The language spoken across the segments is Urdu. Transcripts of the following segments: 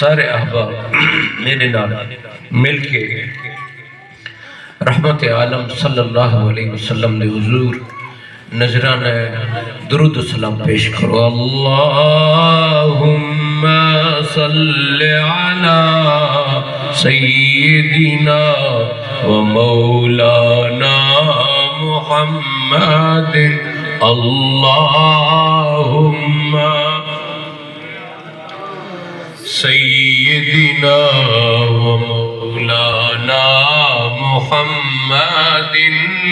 سارے احباب میرے نال مل کے رحمت عالم صلی اللہ علیہ وسلم دے حضور نظرانہ درود و سلام پیش کرو۔ اللہم صلی علی سیدنا و مولانا محمد اللہم سیدنا و مولانا محمد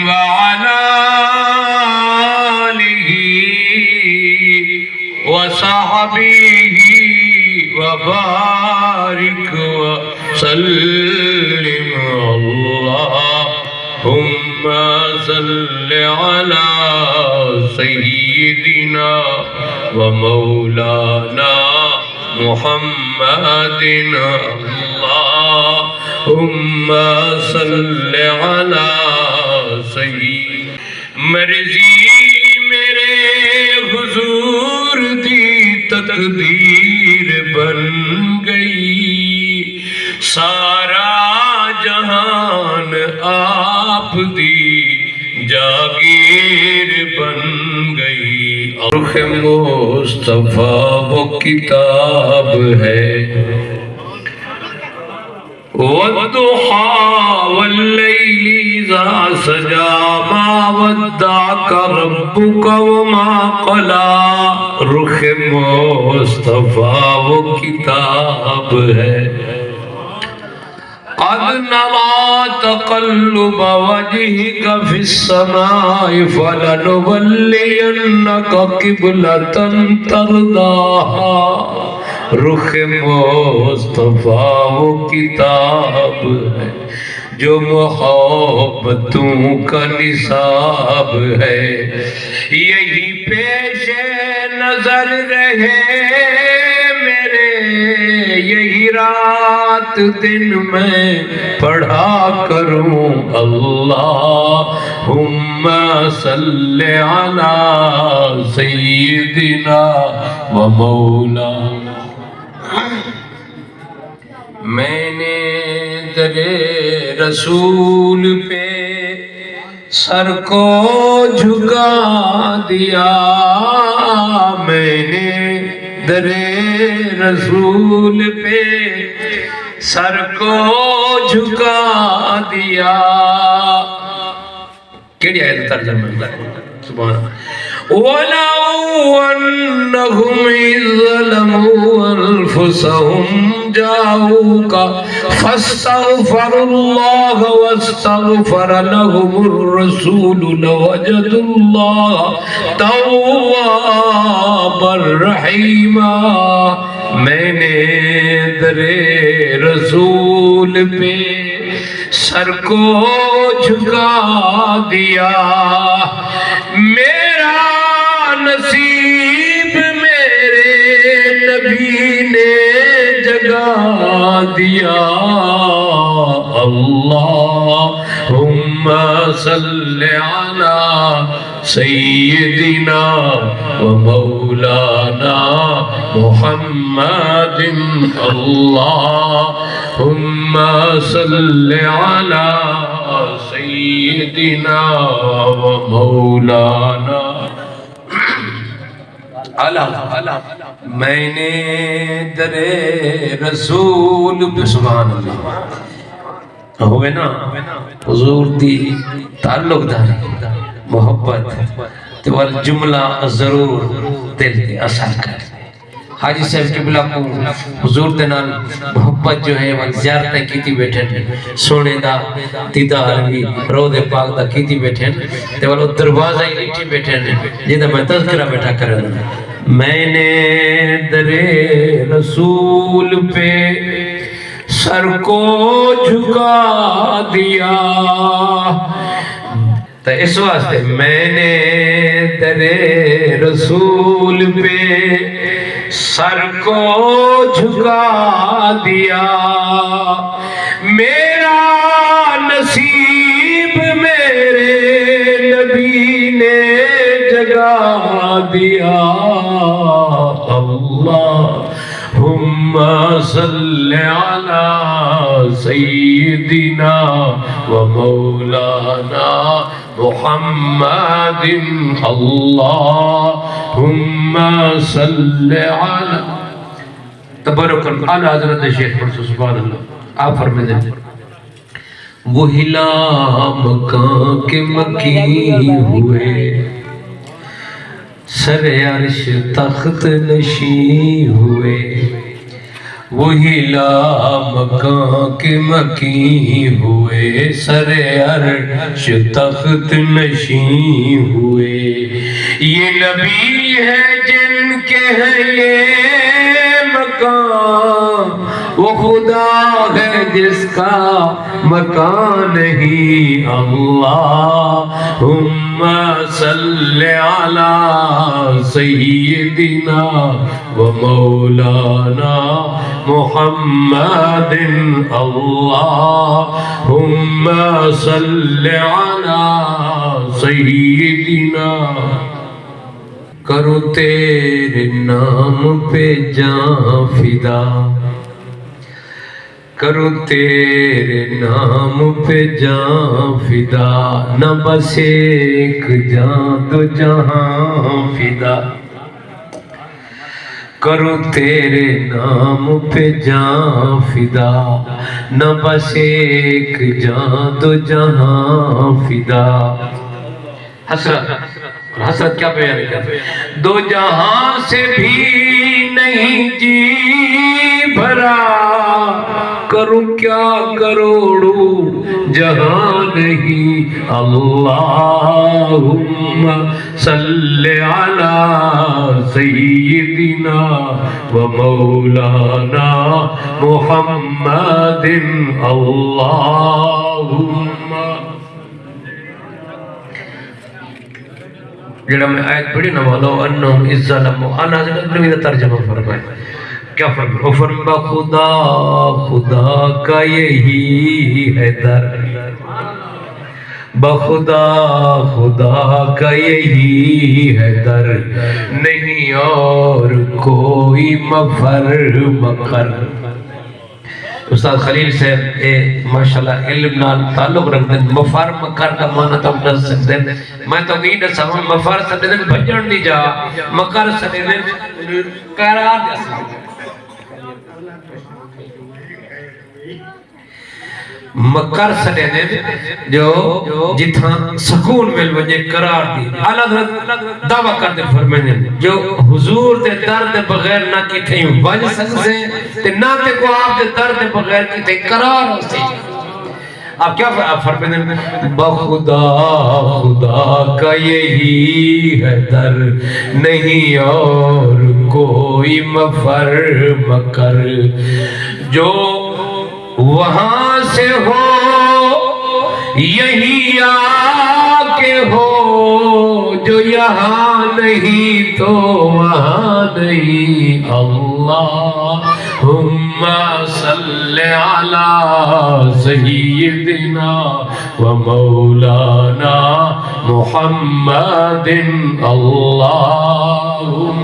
وعلا آلہ وصحبہ وبارک وسلم۔ اللہم صلی علی سیدنا و مولانا محمد اللہم صلی علی سیدنا۔ مرضی میرے حضور دی تقدیر بن گئی، سارا جہان آپ دی جاگیر بن گئی۔ رخ مصطفیٰ وہ کتاب ہے، والضحیٰ واللیل اذا سجا ما ودعک ربک وما قلی۔ رخ مصطفیٰ وہ کتاب ہے، قد نرى تقلب وجهك في السماء فلنولينك قبلة ترضاها۔ رخ مصطفیٰ وہ کتاب ہے جو محبتوں کا نصاب ہے، یہی پیش نظر رہے میرے، یہی رات دن میں پڑھا کروں۔ اللہم صلی علی سیدنا و مولانا۔ میں نے در رسول پہ سر کو جھکا دیا، میں نے در رسول پہ سر کو جھکا دیا۔ کیڑی آیت ترجمہ ہے؟ سبحان اللہ۔ وَلَوْ أَنَّهُمْ إِذْ ظَلَمُوا أَنفُسَهُمْ جَاءُوكَ فَاسْتَغْفَرُوا اللَّهَ وَاسْتَغْفَرَ لَهُمُ الرَّسُولُ لَوَجَدُوا اللَّهَ تَوَّابًا رَحِيمًا۔ میں نے در رسول پہ سر کو جھکا دیا، میرا نصیب میرے نبی نے جگا دیا۔ اللہم صلی علی سیدنا و مولانا محمد اللہم صلی علی سیدنا و مولانا۔ میں نے در رسول سبحان اللہ ہوئے نا حضور دی تعلق داری محبت تو جملہ ضرور دل دے اثر کر۔ حاجی صاحب قبلہ کو حضور دے نال محبت جو ہے وہ زیارتیں کیتی بیٹھے سونے دا دیدار بھی روض پاک دا کیتی بیٹھے تے وہ دروازہ ہی نیٹھی بیٹھے جیدہ میں تذکرہ بیٹھا کر رہا۔ میں نے در رسول پہ سر کو جھکا دیا، تو اس واسطے میں نے در رسول پہ سر کو جھکا دیا، میرا نصیب میرے نبی نے جگا دیا۔ اللہ صل على سيدنا ومولانا محمد اللهم صل على تبرکاً اعلی حضرت شیخ پر سبحان اللہ آپ فرمائیں دیں وہی مکان کے مکی ہوئے سر عرش تخت نشین ہوئے وہی مکان کے مکی ہوئے سر عرش تخت نشین ہوئے یہ نبی ہے جن کے ہیں یہ مکان وہ خدا ہے جس کا مکان نہیں اللہم صل علی سیدنا و مولانا محمد اللہم صل علی سیدنا کرو تیرے نام پہ جان فدا کرو تیرے نام پہ جان فدا نہ بس ایک جان دو جہاں فدا کرو تیرے نام پہ جان فدا نہ بس ایک جان دو جہاں فدا حسرت کیا بیان ہے دو جہاں سے بھی نہیں جی بھرا کروں کیا کروڑوں جہاں نہیں اللہم صل علی سیدنا و مولانا محمد اللہم جڑا میں آیت پڑھی نہ والو انہم اذ ظلموا انا حضرت نے ترجمہ فرمایا کیا فرمایا فرما خدا خدا کا یہی ہے در بخدا خدا کا یہی ہے در نہیں اور کوئی مفر مکر استاد خلیل سے ماشاءاللہ علم نال تعلق رکھتے ہیں مفر مکر کا معنی تو دس سکتے ہیں میں تو نہیں دس سکتا مفر سکتے ہیں بجن نہیں جا مکر سکتے ہیں قرار دیا سکتے مکر سڑے دے جو جتھاں سکون مل وجے قرار دی اعلیٰ حضرت دعویٰ کرتے فرمائیں جو حضور دے درد بغیر نہ کی تھیں وجہ سکتے تے نہ تے کو آپ دے درد بغیر کی تھیں قرار ہو سی آپ کیا فرمائیں بخدا خدا کا یہی ہے در نہیں اور کوئی مفر مکر جو وہاں سے ہو یہی آکے ہو جو یہاں نہیں تو وہاں نہیں اللہم صل علی سیدنا و مولانا محمد اللہم